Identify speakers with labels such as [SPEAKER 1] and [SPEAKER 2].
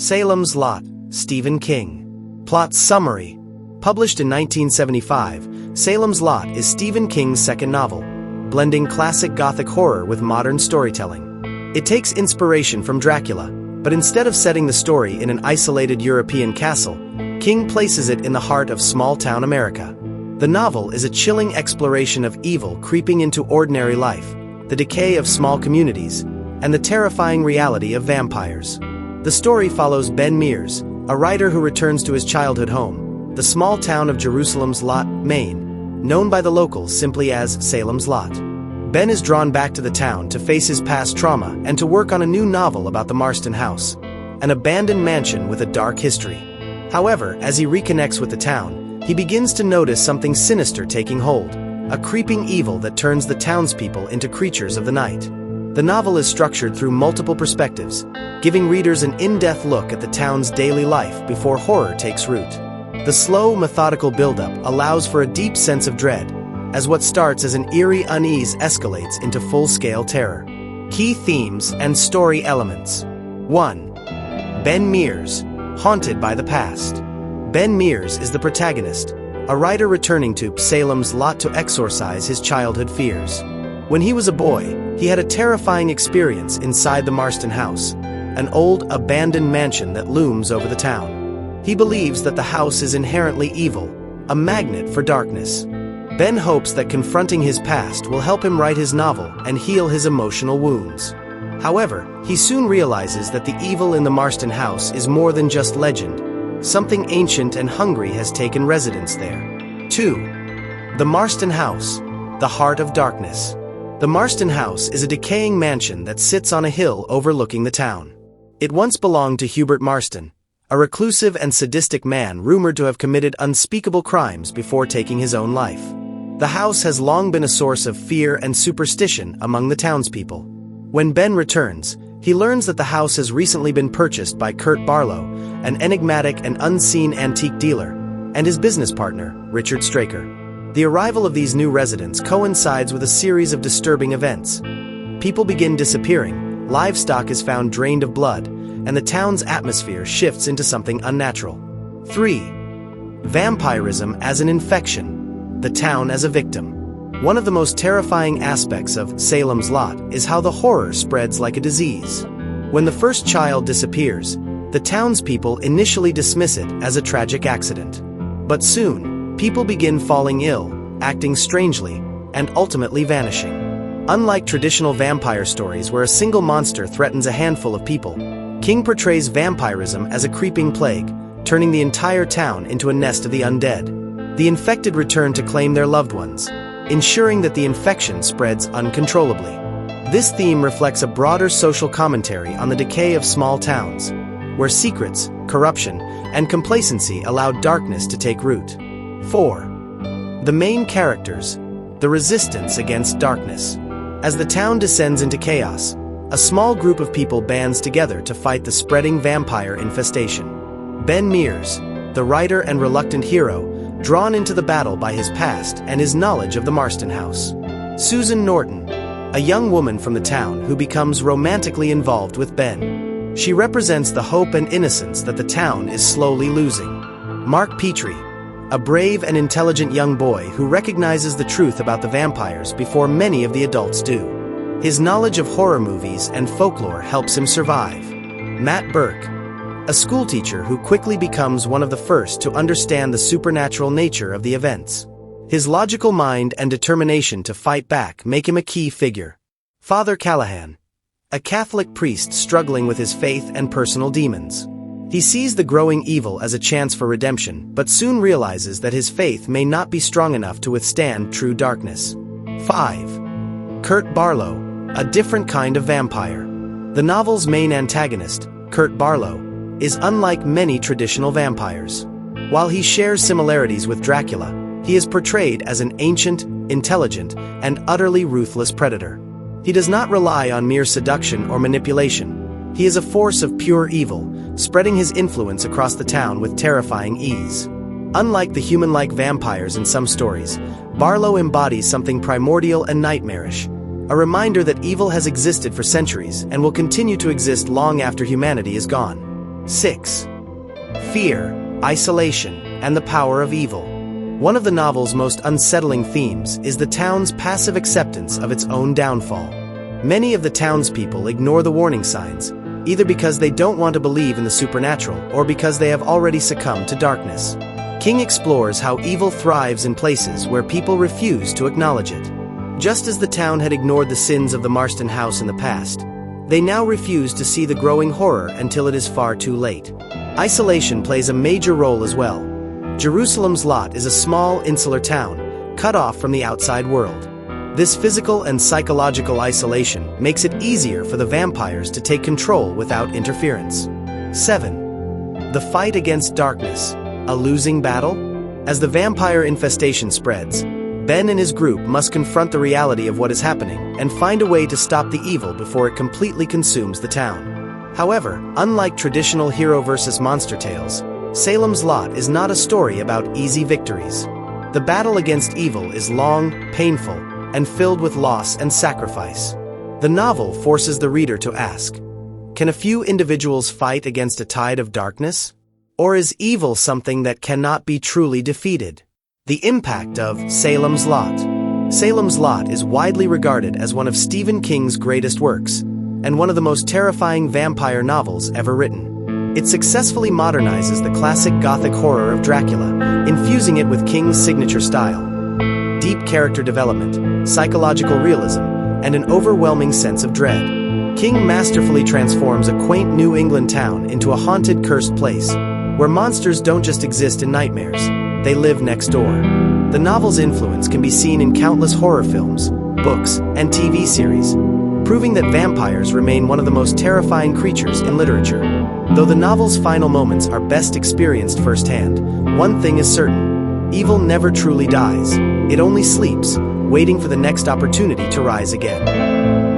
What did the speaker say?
[SPEAKER 1] Salem's Lot, Stephen King. Plot summary. Published in 1975, Salem's Lot is Stephen King's second novel, blending classic Gothic horror with modern storytelling. It takes inspiration from Dracula, but instead of setting the story in an isolated European castle, King places it in the heart of small-town America. The novel is a chilling exploration of evil creeping into ordinary life, the decay of small communities, and the terrifying reality of vampires. The story follows Ben Mears, a writer who returns to his childhood home, the small town of Jerusalem's Lot, Maine, known by the locals simply as Salem's Lot. Ben is drawn back to the town to face his past trauma and to work on a new novel about the Marston house, an abandoned mansion with a dark history. However, as he reconnects with the town, he begins to notice something sinister taking hold, a creeping evil that turns the townspeople into creatures of the night. The novel is structured through multiple perspectives, giving readers an in-depth look at the town's daily life before horror takes root. The slow, methodical buildup allows for a deep sense of dread, as what starts as an eerie unease escalates into full-scale terror. Key themes and story elements. 1. Ben Mears, haunted by the past. Ben Mears is the protagonist, a writer returning to Salem's Lot to exorcise his childhood fears. When he was a boy, he had a terrifying experience inside the Marston house, an old, abandoned mansion that looms over the town. He believes that the house is inherently evil, a magnet for darkness. Ben hopes that confronting his past will help him write his novel and heal his emotional wounds. However, he soon realizes that the evil in the Marston house is more than just legend. Something ancient and hungry has taken residence there. 2. The Marston House, the heart of darkness. The Marston house is a decaying mansion that sits on a hill overlooking the town. It once belonged to Hubert Marston, a reclusive and sadistic man rumored to have committed unspeakable crimes before taking his own life. The house has long been a source of fear and superstition among the townspeople. When Ben returns, he learns that the house has recently been purchased by Kurt Barlow, an enigmatic and unseen antique dealer, and his business partner, Richard Straker. The arrival of these new residents coincides with a series of disturbing events. People begin disappearing, livestock is found drained of blood, and the town's atmosphere shifts into something unnatural. 3. Vampirism as an infection, the town as a victim. One of the most terrifying aspects of Salem's Lot is how the horror spreads like a disease. When the first child disappears, the townspeople initially dismiss it as a tragic accident. But soon, people begin falling ill, acting strangely, and ultimately vanishing. Unlike traditional vampire stories where a single monster threatens a handful of people, King portrays vampirism as a creeping plague, turning the entire town into a nest of the undead. The infected return to claim their loved ones, ensuring that the infection spreads uncontrollably. This theme reflects a broader social commentary on the decay of small towns, where secrets, corruption, and complacency allow darkness to take root. 4. The main characters, the resistance against darkness. As the town descends into chaos, a small group of people bands together to fight the spreading vampire infestation. Ben Mears, the writer and reluctant hero, drawn into the battle by his past and his knowledge of the Marston house. Susan Norton, a young woman from the town who becomes romantically involved with Ben. She represents the hope and innocence that the town is slowly losing. Mark Petrie, a brave and intelligent young boy who recognizes the truth about the vampires before many of the adults do. His knowledge of horror movies and folklore helps him survive. Matt Burke, a schoolteacher who quickly becomes one of the first to understand the supernatural nature of the events. His logical mind and determination to fight back make him a key figure. Father Callahan, a Catholic priest struggling with his faith and personal demons. He sees the growing evil as a chance for redemption, but soon realizes that his faith may not be strong enough to withstand true darkness. 5. Kurt Barlow, a different kind of vampire. The novel's main antagonist, Kurt Barlow, is unlike many traditional vampires. While he shares similarities with Dracula, he is portrayed as an ancient, intelligent, and utterly ruthless predator. He does not rely on mere seduction or manipulation. He is a force of pure evil, spreading his influence across the town with terrifying ease. Unlike the human-like vampires in some stories, Barlow embodies something primordial and nightmarish, a reminder that evil has existed for centuries and will continue to exist long after humanity is gone. 6. Fear, isolation, and the power of evil. One of the novel's most unsettling themes is the town's passive acceptance of its own downfall. Many of the townspeople ignore the warning signs, either because they don't want to believe in the supernatural or because they have already succumbed to darkness. King explores how evil thrives in places where people refuse to acknowledge it. Just as the town had ignored the sins of the Marston house in the past, they now refuse to see the growing horror until it is far too late. Isolation plays a major role as well. Jerusalem's Lot is a small, insular town, cut off from the outside world. This physical and psychological isolation makes it easier for the vampires to take control without interference. 7. The fight against darkness, a losing battle? As the vampire infestation spreads, Ben and his group must confront the reality of what is happening and find a way to stop the evil before it completely consumes the town. However, unlike traditional hero versus monster tales, Salem's Lot is not a story about easy victories. The battle against evil is long, painful, and filled with loss and sacrifice. The novel forces the reader to ask, can a few individuals fight against a tide of darkness? Or is evil something that cannot be truly defeated? The impact of Salem's Lot. Salem's Lot is widely regarded as one of Stephen King's greatest works, and one of the most terrifying vampire novels ever written. It successfully modernizes the classic Gothic horror of Dracula, infusing it with King's signature style. Deep character development, psychological realism, and an overwhelming sense of dread. King masterfully transforms a quaint New England town into a haunted, cursed place, where monsters don't just exist in nightmares, they live next door. The novel's influence can be seen in countless horror films, books, and TV series, proving that vampires remain one of the most terrifying creatures in literature. Though the novel's final moments are best experienced firsthand, one thing is certain: evil never truly dies. It only sleeps, waiting for the next opportunity to rise again.